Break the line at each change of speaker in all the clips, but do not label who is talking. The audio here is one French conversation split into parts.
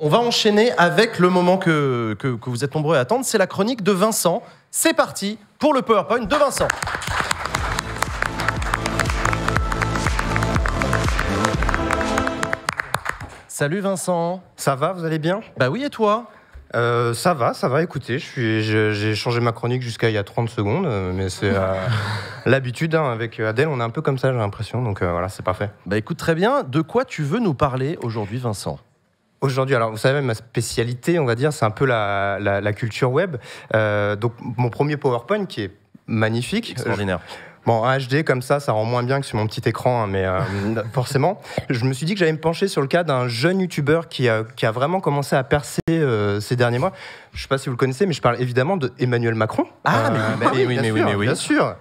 On va enchaîner avec le moment que vous êtes nombreux à attendre. C'est la chronique de Vincent. C'est parti pour le PowerPoint de Vincent. Salut Vincent.
Ça va, vous allez bien?
Bah oui, et toi?
Ça va, écoutez, j'ai changé ma chronique jusqu'à il y a 30 secondes, mais c'est l'habitude, hein, avec Adèle, on est un peu comme ça, j'ai l'impression, donc voilà, c'est parfait.
Bah écoute, très bien. De quoi tu veux nous parler aujourd'hui, Vincent?
Aujourd'hui, alors vous savez, ma spécialité, on va dire, c'est un peu la culture web. Donc mon premier PowerPoint qui est magnifique.
Extraordinaire.
Bon, en HD, comme ça rend moins bien que sur mon petit écran, hein, mais forcément. Je me suis dit que j'allais me pencher sur le cas d'un jeune youtubeur qui a vraiment commencé à percer ces derniers mois. Je ne sais pas si vous le connaissez, mais je parle évidemment de Emmanuel Macron.
Ah, mais oui,
bien sûr.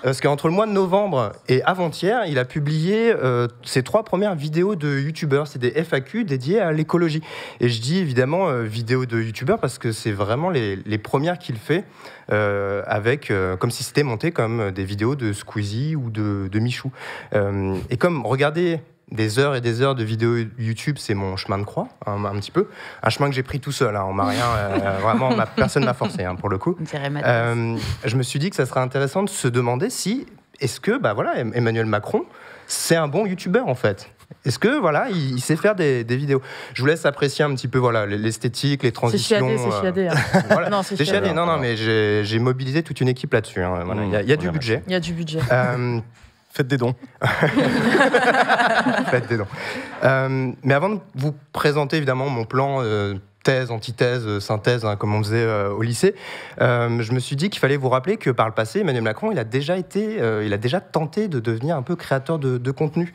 Parce qu'entre le mois de novembre et avant-hier, il a publié ses 3 premières vidéos de youtubeurs. C'est des FAQ dédiées à l'écologie. Et je dis évidemment vidéos de youtubeurs parce que c'est vraiment les premières qu'il fait avec, comme si c'était monté comme des vidéos de Squeezie ou de Michou. Et comme regarder des heures et des heures de vidéos YouTube, c'est mon chemin de croix, un petit peu. Un chemin que j'ai pris tout seul, hein, on m'a rien, vraiment, personne m'a forcé, hein, pour le coup. Je me suis dit que ça serait intéressant de se demander si, est-ce que, Emmanuel Macron, c'est un bon YouTubeur, en fait. Est-ce que, voilà, il sait faire des vidéos? Je vous laisse apprécier un petit peu, voilà, l'esthétique, les transitions.
C'est chiadé.
Voilà. Non, c'est chiadé. Non, mais j'ai mobilisé toute une équipe là-dessus. Hein. Voilà, il y a du budget.
Il y a du budget.
Faites des dons.
Faites des dons. Mais avant de vous présenter évidemment mon plan thèse, antithèse, synthèse, hein, comme on faisait au lycée, je me suis dit qu'il fallait vous rappeler que par le passé, Emmanuel Macron, il a déjà tenté de devenir un peu créateur de contenu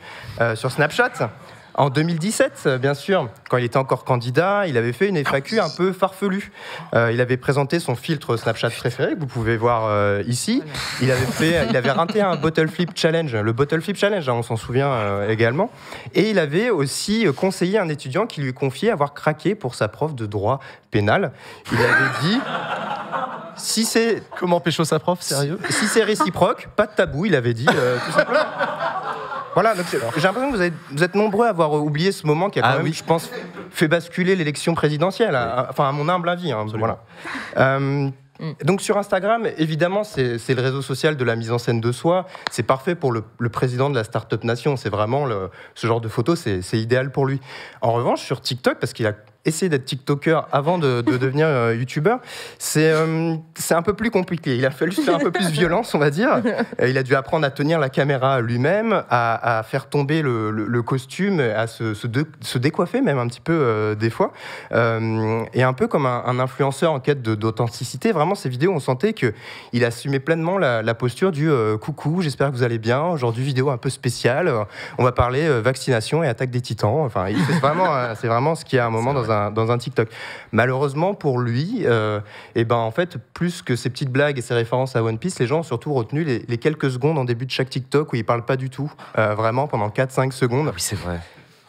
sur Snapchat. En 2017, bien sûr, quand il était encore candidat, il avait fait une FAQ un peu farfelue. Il avait présenté son filtre Snapchat préféré, que vous pouvez voir ici. Il avait raté un Bottle Flip Challenge, le Bottle Flip Challenge, hein, on s'en souvient également. Et il avait aussi conseillé un étudiant qui lui confiait avoir craqué pour sa prof de droit pénal. Il avait dit... Si c'est...
Comment pécho sa prof, sérieux?
Si c'est réciproque, pas de tabou, il avait dit, tout simplement. Voilà, donc j'ai l'impression que vous êtes nombreux à avoir oublié ce moment qui a quand même, je pense, fait basculer l'élection présidentielle, à mon humble avis. Hein, voilà. Donc sur Instagram, évidemment, c'est le réseau social de la mise en scène de soi. C'est parfait pour le président de la Startup Nation. C'est vraiment ce genre de photo, c'est idéal pour lui. En revanche, sur TikTok, parce qu'il a essayé d'être TikToker avant de devenir youtubeur, c'est un peu plus compliqué. Il a fallu faire un peu plus violence, on va dire. Il a dû apprendre à tenir la caméra lui-même, à faire tomber le costume, à se décoiffer même un petit peu des fois. Et un peu comme un influenceur en quête d'authenticité. Vraiment, ces vidéos, on sentait qu'il assumait pleinement la posture du coucou, j'espère que vous allez bien. Aujourd'hui, vidéo un peu spéciale. On va parler vaccination et attaque des titans. Enfin, c'est vraiment ce qu'il y a à un moment dans un TikTok. Malheureusement pour lui, en fait, plus que ces petites blagues et ces références à One Piece, les gens ont surtout retenu les quelques secondes en début de chaque TikTok où il parle pas du tout, vraiment pendant 4-5 secondes.
Oui, c'est vrai.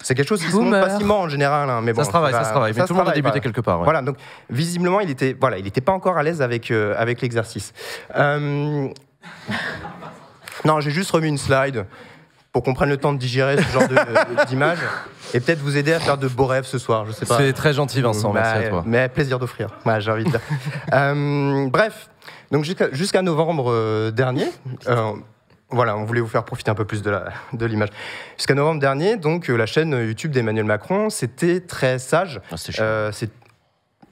C'est quelque chose qui se montre facilement en général, hein, mais bon,
ça se travaille. Mais tout le monde a débuté quelque part. Ouais.
Voilà, donc visiblement, il était pas encore à l'aise avec l'exercice. Non, j'ai juste remis une slide pour qu'on prenne le temps de digérer ce genre d'image et peut-être vous aider à faire de beaux rêves ce soir, je sais pas.
C'est très gentil, Vincent, merci à toi.
Mais plaisir d'offrir, j'ai envie de dire. Bref, donc jusqu'à novembre dernier, voilà, on voulait vous faire profiter un peu plus de l'image. Jusqu'à novembre dernier, donc la chaîne YouTube d'Emmanuel Macron, c'était très sage.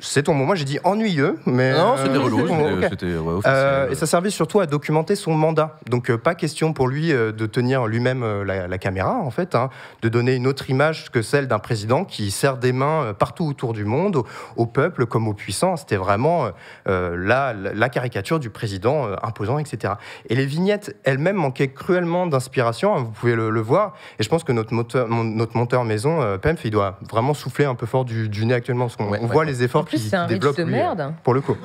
C'est ton mot. Moi, j'ai dit ennuyeux, mais...
Non, c'était relou.
C'était officiel. Et ça servait surtout à documenter son mandat. Donc, pas question pour lui de tenir lui-même la caméra, en fait, hein, de donner une autre image que celle d'un président qui serre des mains partout autour du monde, au peuple comme aux puissants. C'était vraiment la caricature du président imposant, etc. Et les vignettes elles-mêmes manquaient cruellement d'inspiration, hein, vous pouvez le voir. Et je pense que notre monteur maison, Pemph, il doit vraiment souffler un peu fort du nez actuellement, parce qu'on voit les efforts qui
c'est un
développe
riche de merde.
pour le coup.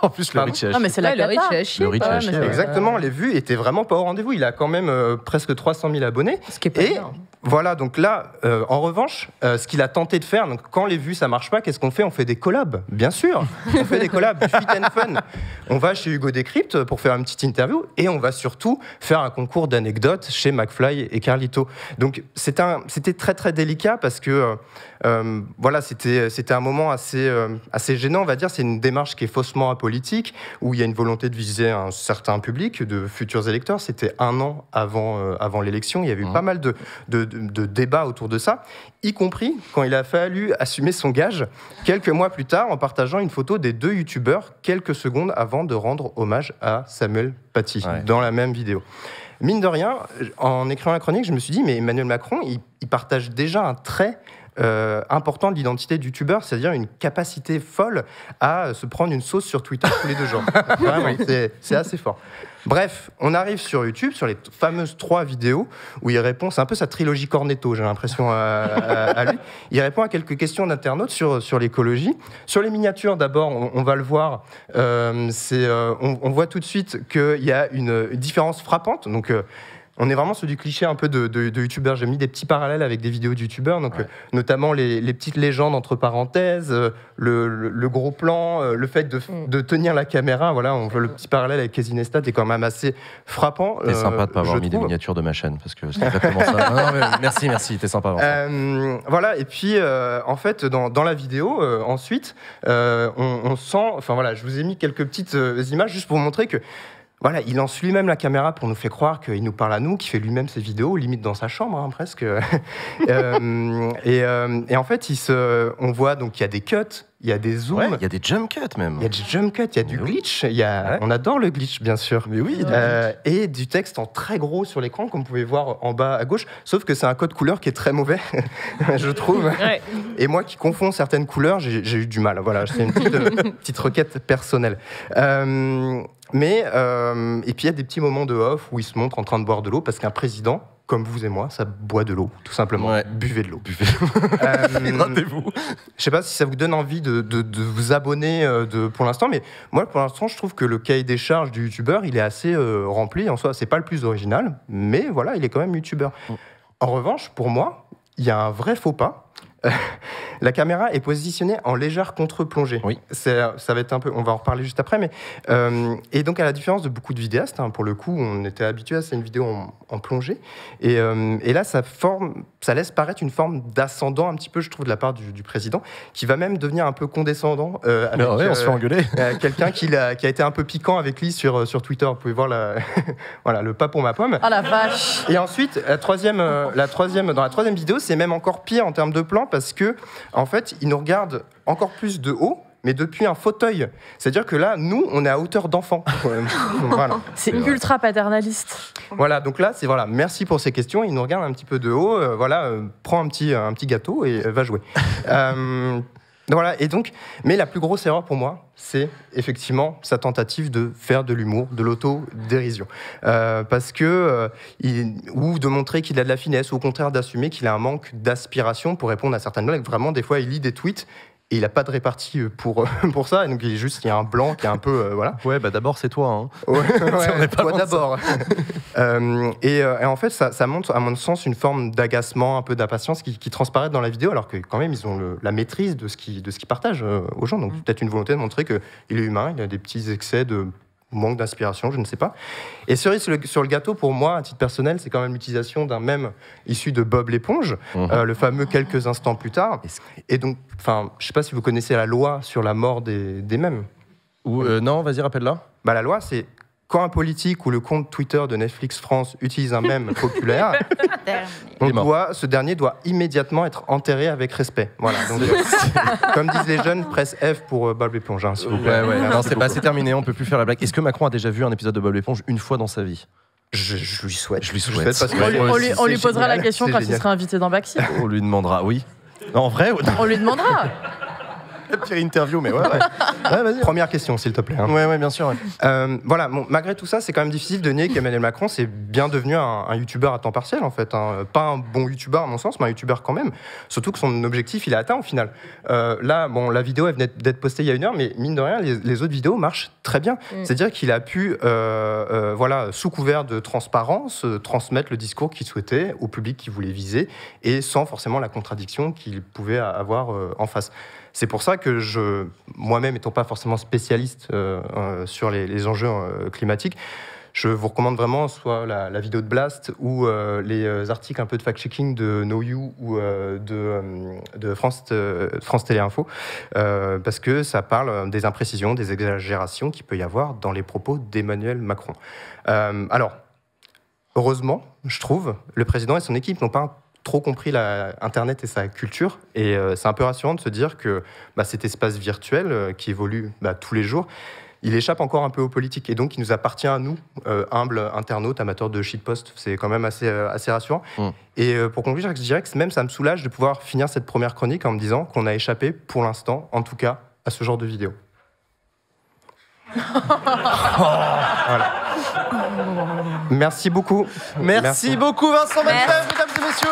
En plus, le Rich est à
Non, mais
chier.
c'est la
le riche
cata.
à chier.
Le riche
quoi,
à
mais
chier,
c'est-
ouais.
Exactement, les vues étaient vraiment pas au rendez-vous. Il a quand même presque 300 000 abonnés.
Ce qui est pas
Et
bien.
voilà, donc là, en revanche, ce qu'il a tenté de faire, donc quand les vues ça marche pas, qu'est-ce qu'on fait? On fait des collabs, bien sûr. On fait des collabs, du fit and fun. On va chez Hugo Décrypte pour faire une petite interview et on va surtout faire un concours d'anecdotes chez McFly et Carlito. Donc c'était très très délicat parce que voilà, c'était un moment assez gênant, on va dire. C'est une démarche qui est faussement apolitique, où il y a une volonté de viser un certain public, de futurs électeurs. C'était 1 an avant l'élection. Il y avait eu pas mal de débats autour de ça, y compris quand il a fallu assumer son gage quelques mois plus tard en partageant une photo des 2 youtubeurs quelques secondes avant de rendre hommage à Samuel Paty dans la même vidéo. Mine de rien, en écrivant la chronique, je me suis dit, mais Emmanuel Macron, il partage déjà un trait important de l'identité du youtubeur, c'est-à-dire une capacité folle à se prendre une sauce sur Twitter tous les 2 jours. Vraiment, c'est assez fort. Bref, on arrive sur YouTube, sur les fameuses 3 vidéos où il répond, c'est un peu sa trilogie Cornetto, j'ai l'impression, à lui. Il répond à quelques questions d'internautes sur l'écologie. Sur les miniatures, d'abord, on va le voir, on voit tout de suite qu'il y a une différence frappante. Donc, on est vraiment sur du cliché un peu de youtubeurs. J'ai mis des petits parallèles avec des vidéos de youtubeurs, donc notamment les petites légendes entre parenthèses, le gros plan, le fait de tenir la caméra. Voilà, on voit le petit parallèle avec Casey Neistat est quand même assez frappant.
T'es sympa de pas avoir mis des miniatures de ma chaîne parce que c'est exactement ça. Non, mais merci, t'es sympa.
Voilà, et puis en fait, dans la vidéo, ensuite, on sent. Enfin voilà, je vous ai mis quelques petites images juste pour vous montrer que. Voilà, il lance lui-même la caméra pour nous faire croire qu'il nous parle à nous, qu'il fait lui-même ses vidéos, limite dans sa chambre, hein, presque. Et en fait, on voit donc il y a des cuts, il y a des zooms.
Il y a des jump cuts même.
Il y a du jump cut, il y a du glitch. On adore le glitch, bien sûr.
Mais oui.
Et du texte en très gros sur l'écran, comme vous pouvez voir en bas à gauche. Sauf que c'est un code couleur qui est très mauvais, je trouve.
Ouais.
Et moi qui confonds certaines couleurs, j'ai eu du mal. Voilà, c'est une petite requête personnelle. Et puis il y a des petits moments de off où il se montre en train de boire de l'eau parce qu'un président, comme vous et moi, ça boit de l'eau, tout simplement.
Ouais.
Buvez de l'eau.
Hydratez-vous.
Je sais pas si ça vous donne envie de vous abonner pour l'instant, mais moi, pour l'instant, je trouve que le cahier des charges du youtubeur, il est assez rempli. En soi, c'est pas le plus original, mais voilà, il est quand même youtubeur. En revanche, pour moi, il y a un vrai faux pas. La caméra est positionnée en légère contre-plongée.
Oui.
Ça va être un peu, on va en reparler juste après, mais et donc à la différence de beaucoup de vidéastes, hein, pour le coup, on était habitué à une vidéo en plongée, et là ça laisse paraître une forme d'ascendant un petit peu, je trouve, de la part du président, qui va même devenir un peu condescendant. Avec,
on se fait engueuler.
Quelqu'un qui a été un peu piquant avec lui sur Twitter. Vous pouvez voir voilà, le pas pour ma pomme.
Oh la vache.
Et ensuite, dans la troisième vidéo, c'est même encore pire en termes de plan parce que, en fait, il nous regarde encore plus de haut, mais depuis un fauteuil. C'est-à-dire que là, nous, on est à hauteur d'enfant. Voilà.
C'est ultra paternaliste.
Voilà, donc là, merci pour ces questions. Il nous regarde un petit peu de haut. Prends un petit gâteau et va jouer. Voilà, et donc, mais la plus grosse erreur pour moi, c'est effectivement sa tentative de faire de l'humour, de l'autodérision. Parce que, ou de montrer qu'il a de la finesse, ou au contraire d'assumer qu'il a un manque d'aspiration pour répondre à certaines blagues. Vraiment, des fois, il lit des tweets et il n'a pas de répartie pour ça. Et donc, il y a un blanc qui est un peu. Voilà.
Ouais, bah d'abord, c'est toi. Hein.
Ouais, toi d'abord. Et en fait, ça montre, à mon sens, une forme d'agacement, un peu d'impatience qui transparaît dans la vidéo, alors que quand même, ils ont la maîtrise de ce qu'ils partagent aux gens. Donc, peut-être une volonté de montrer qu'il est humain, il a des petits excès de manque d'inspiration, je ne sais pas. Et cerise sur le gâteau, pour moi, à titre personnel, c'est quand même l'utilisation d'un mème issu de Bob l'éponge, le fameux quelques instants plus tard. Et donc, je ne sais pas si vous connaissez la loi sur la mort des mèmes.
Non, vas-y, rappelle-la.
La loi, c'est quand un politique ou le compte Twitter de Netflix France utilise un mème populaire, ce dernier doit immédiatement être enterré avec respect. Voilà. Donc, comme disent les jeunes, presse F pour Bob l'éponge, s'il vous plaît.
Ouais. Non, c'est terminé, on peut plus faire la blague. Est-ce que Macron a déjà vu un épisode de Bob l'éponge une fois dans sa vie?
Je lui souhaite.
Parce que
On lui posera la question quand il sera invité dans Backseat.
On lui demandera, oui. Non, en vrai
On lui demandera.
La pire interview, mais ouais. Vas-y.
Première question, s'il te plaît. Hein.
Ouais, bien sûr. Ouais.
Voilà, bon, malgré tout ça, c'est quand même difficile de nier qu'Emmanuel Macron, c'est bien devenu un youtubeur à temps partiel, en fait. Hein. Pas un bon youtubeur, à mon sens, mais un youtubeur quand même. Surtout que son objectif, il est atteint, au final. Là, bon, la vidéo, elle venait d'être postée il y a 1 heure, mais mine de rien, les autres vidéos marchent très bien. C'est-à-dire qu'il a pu, voilà, sous couvert de transparence, transmettre le discours qu'il souhaitait au public qu'il voulait viser, et sans forcément la contradiction qu'il pouvait avoir en face. C'est pour ça que moi-même étant pas forcément spécialiste sur les enjeux climatiques, je vous recommande vraiment soit la vidéo de Blast ou les articles un peu de fact-checking de KnowYou ou de France Téléinfo, parce que ça parle des imprécisions, des exagérations qu'il peut y avoir dans les propos d'Emmanuel Macron. Alors, heureusement, je trouve, le président et son équipe n'ont pas trop compris Internet et sa culture, et c'est un peu rassurant de se dire que cet espace virtuel qui évolue tous les jours, il échappe encore un peu aux politiques, et donc il nous appartient à nous, humbles internautes, amateurs de shitpost. C'est quand même assez rassurant. Et pour conclure, je dirais que même ça me soulage de pouvoir finir cette première chronique en me disant qu'on a échappé, pour l'instant, en tout cas, à ce genre de vidéo. Voilà. Merci beaucoup.
Merci beaucoup, Vincent Manfred, mesdames et messieurs.